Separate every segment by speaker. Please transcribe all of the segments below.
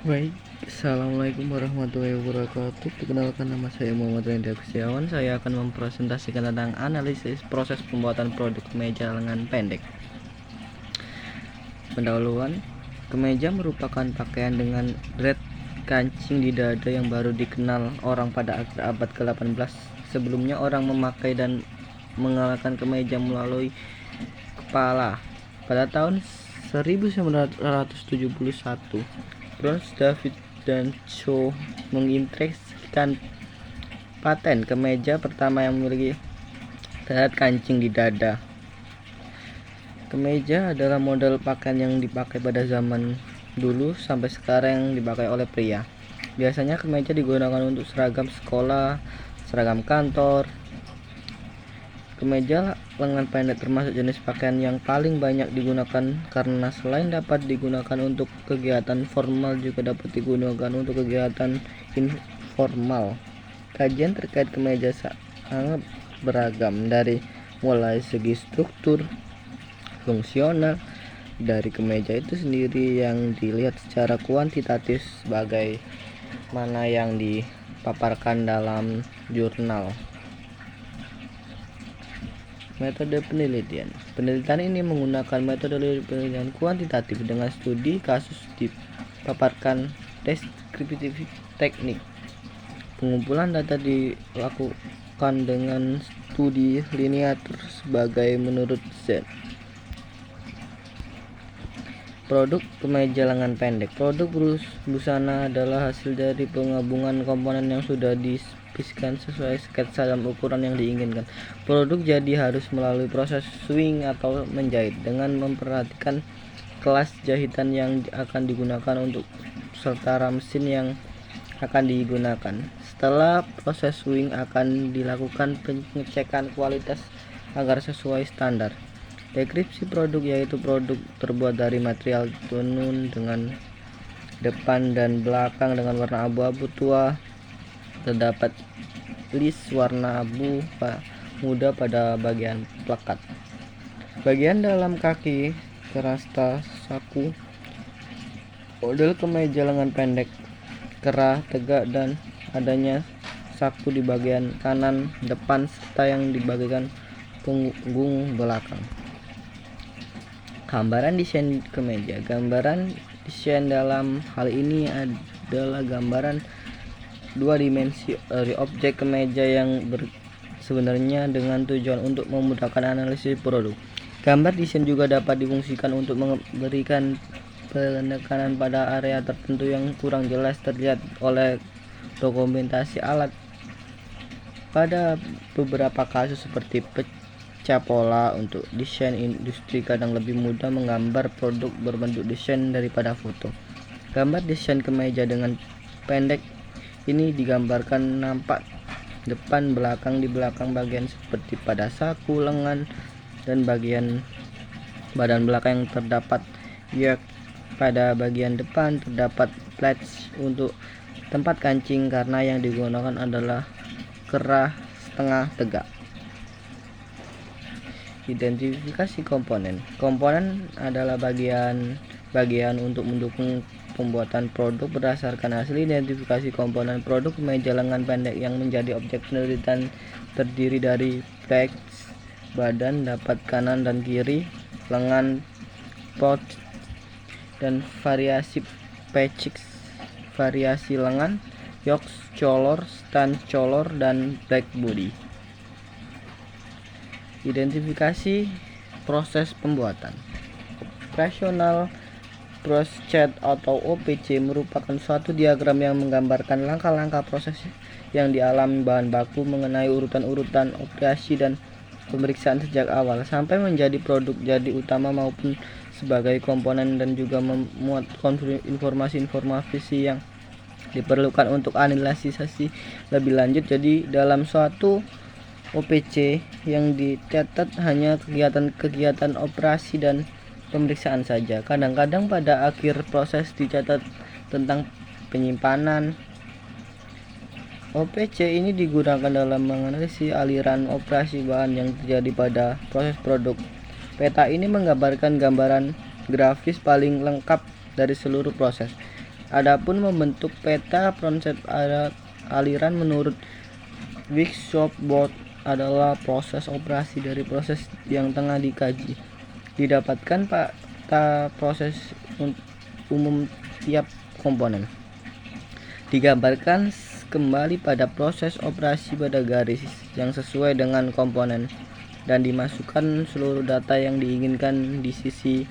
Speaker 1: Baik, Assalamualaikum warahmatullahi wabarakatuh. Perkenalkan, nama saya Muhammad Randy Agustiawan. Saya akan mempresentasikan tentang analisis proses pembuatan produk kemeja lengan pendek. Pendahuluan, kemeja merupakan pakaian dengan red kancing di dada yang baru dikenal orang pada akhir abad ke-18. Sebelumnya orang memakai dan mengenakan kemeja melalui kepala. Pada tahun 1971, Browns, David, dan Shaw mengintegrasikan paten kemeja pertama yang memiliki red kancing di dada. Kemeja adalah model pakaian yang dipakai pada zaman dulu sampai sekarang yang dipakai oleh pria. Biasanya kemeja digunakan untuk seragam sekolah, seragam kantor. Kemeja lengan pendek termasuk jenis pakaian yang paling banyak digunakan karena selain dapat digunakan untuk kegiatan formal juga dapat digunakan untuk kegiatan informal. Kajian terkait kemeja sangat beragam, dari mulai segi struktur, fungsional dari kemeja itu sendiri yang dilihat secara kuantitatif sebagai mana yang dipaparkan dalam jurnal. Metode penelitian. Penelitian ini menggunakan metode penelitian kuantitatif dengan studi kasus dipaparkan deskriptif teknik. Pengumpulan data dilakukan dengan studi linear sebagai menurut Z. Produk kemeja lengan pendek. Produk busana adalah hasil dari penggabungan komponen yang sudah dispesifikasikan sesuai sketsa dalam ukuran yang diinginkan. Produk jadi harus melalui proses sewing atau menjahit dengan memperhatikan kelas jahitan yang akan digunakan untuk serta mesin yang akan digunakan. Setelah proses sewing akan dilakukan pengecekan kualitas agar sesuai standar. Deskripsi produk yaitu produk terbuat dari material tenun dengan depan dan belakang dengan warna abu-abu tua. Terdapat list warna abu muda pada bagian plakat. Bagian dalam kaki kerasta saku. Model kemeja lengan pendek kerah tegak dan adanya saku di bagian kanan depan serta yang di bagian punggung belakang. Gambaran desain kemeja. Gambaran desain dalam hal ini adalah gambaran dua dimensi dari objek kemeja yang sebenarnya dengan tujuan untuk memudahkan analisis produk. Gambar desain juga dapat difungsikan untuk memberikan penekanan pada area tertentu yang kurang jelas terlihat oleh dokumentasi alat. Pada beberapa kasus seperti pecah pola untuk desain industri kadang lebih mudah menggambar produk berbentuk desain daripada foto. Gambar desain kemeja dengan pendek ini digambarkan nampak depan belakang di belakang bagian seperti pada saku, lengan, dan bagian badan belakang yang terdapat yoke. Pada bagian depan terdapat plaits untuk tempat kancing karena yang digunakan adalah kerah setengah tegak. Identifikasi komponen. Komponen adalah bagian untuk mendukung pembuatan produk. Berdasarkan hasil identifikasi komponen produk kemeja lengan pendek yang menjadi objek penelitian terdiri dari plaits badan dapat kanan dan kiri, lengan, pouch, dan variasi patching, variasi lengan, yoke, color, stand color, dan black body. Identifikasi proses pembuatan. Operational Process atau OPC merupakan suatu diagram yang menggambarkan langkah-langkah proses yang dialami bahan baku mengenai urutan-urutan operasi dan pemeriksaan sejak awal sampai menjadi produk jadi utama maupun sebagai komponen, dan juga memuat informasi-informasi yang diperlukan untuk analisis lebih lanjut. Jadi dalam suatu OPC yang dicatat hanya kegiatan-kegiatan operasi dan pemeriksaan saja. Kadang-kadang pada akhir proses dicatat tentang penyimpanan. OPC ini digunakan dalam menganalisis aliran operasi bahan yang terjadi pada proses produk. Peta ini menggambarkan gambaran grafis paling lengkap dari seluruh proses. Adapun membentuk peta konsep aliran menurut Workshopboard adalah proses operasi dari proses yang tengah dikaji. Didapatkan peta proses umum tiap komponen. Digambarkan kembali pada proses operasi pada garis yang sesuai dengan komponen dan dimasukkan seluruh data yang diinginkan di sisi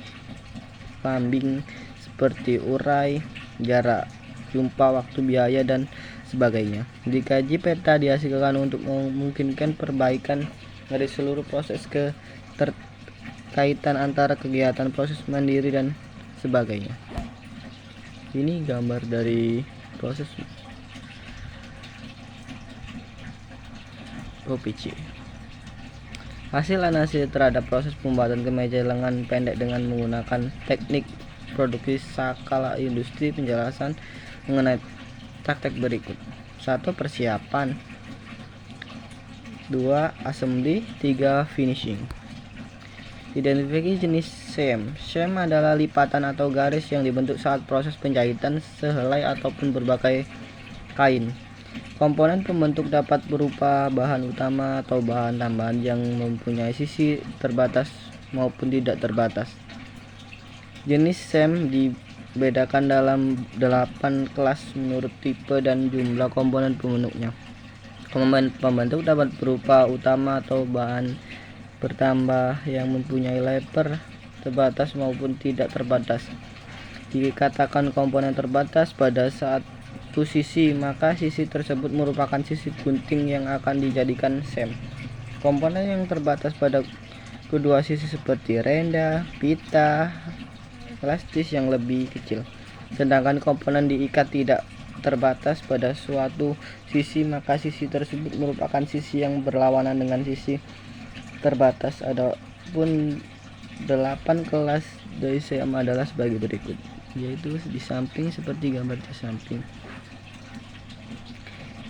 Speaker 1: lambing seperti urai, jarak, jumpa, waktu, biaya, dan sebagainya. Dikaji peta dihasilkan untuk memungkinkan perbaikan dari seluruh proses keterkaitan antara kegiatan proses mandiri dan sebagainya. Ini gambar dari proses OPC. Hasil analisis terhadap proses pembuatan kemeja lengan pendek dengan menggunakan teknik produksi skala industri. Penjelasan mengenai praktek berikut. 1. Persiapan. 2. Assembly. 3. Finishing. Identifikasi jenis seam. Seam adalah lipatan atau garis yang dibentuk saat proses penjahitan sehelai ataupun berbagai kain. Komponen pembentuk dapat berupa bahan utama atau bahan tambahan yang mempunyai sisi terbatas maupun tidak terbatas. Jenis seam dibedakan dalam 8 kelas menurut tipe dan jumlah komponen pembentuknya. Komponen pembentuk dapat berupa utama atau bahan bertambah yang mempunyai lebar terbatas maupun tidak terbatas. Dikatakan komponen terbatas pada satu sisi, maka sisi tersebut merupakan sisi gunting yang akan dijadikan seam. Komponen yang terbatas pada kedua sisi seperti renda, pita, elastis yang lebih kecil. Sedangkan komponen diikat tidak terbatas pada suatu sisi, maka sisi tersebut merupakan sisi yang berlawanan dengan sisi terbatas. Adapun 8 kelas dari seam adalah sebagai berikut, yaitu di samping seperti gambar di samping.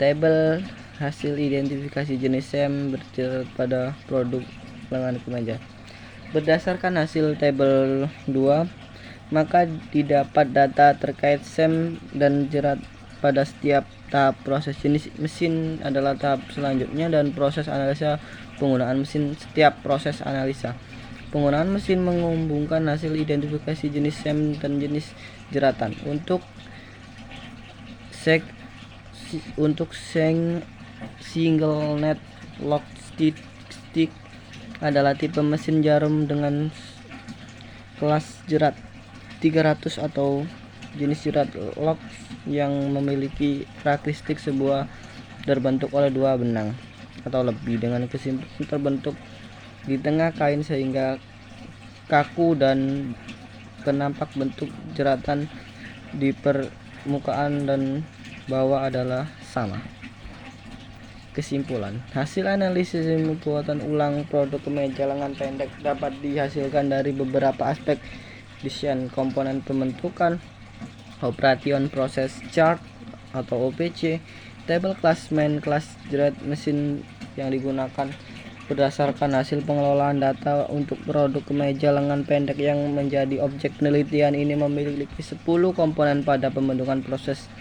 Speaker 1: Tabel hasil identifikasi jenis seam berjerat pada produk lengan kemeja. Berdasarkan hasil tabel 2, maka didapat data terkait seam dan jerat pada setiap tahap. Proses jenis mesin adalah tahap selanjutnya, dan proses analisa penggunaan mesin. Setiap proses analisa penggunaan mesin menghubungkan hasil identifikasi jenis seam dan jenis jeratan. Untuk single net lock stick adalah tipe mesin jarum dengan kelas jerat 300 atau jenis jerat lock yang memiliki karakteristik sebuah terbentuk oleh 2 benang atau lebih dengan kesimpulan terbentuk di tengah kain sehingga kaku dan penampak bentuk jeratan di permukaan dan bawah adalah sama. Kesimpulan, hasil analisis pembuatan ulang produk kemeja lengan pendek dapat dihasilkan dari beberapa aspek: desain, komponen pembentukan, operation proses chart atau OPC, tabel klasmen, kelas jerat mesin yang digunakan. Berdasarkan hasil pengelolaan data untuk produk kemeja lengan pendek yang menjadi objek penelitian ini memiliki 10 komponen pada pembentukan proses,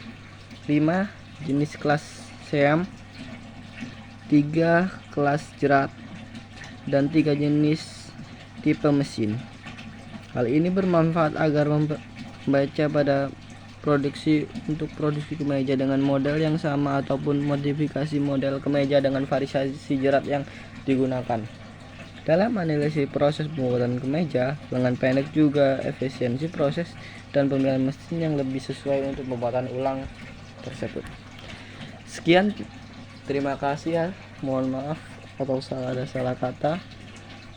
Speaker 1: 5 jenis kelas seam, 3 kelas jerat, dan 3 jenis tipe mesin. Hal ini bermanfaat agar membaca pada produksi untuk produksi kemeja dengan model yang sama ataupun modifikasi model kemeja dengan variasi jerat yang digunakan. Dalam analisis proses pembuatan kemeja lengan pendek juga efisiensi proses dan pemilihan mesin yang lebih sesuai untuk pembuatan ulang tersebut. Sekian, terima kasih ya. Mohon maaf atau ada salah kata.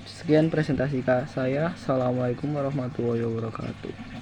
Speaker 1: Sekian presentasi saya. Assalamualaikum warahmatullahi wabarakatuh.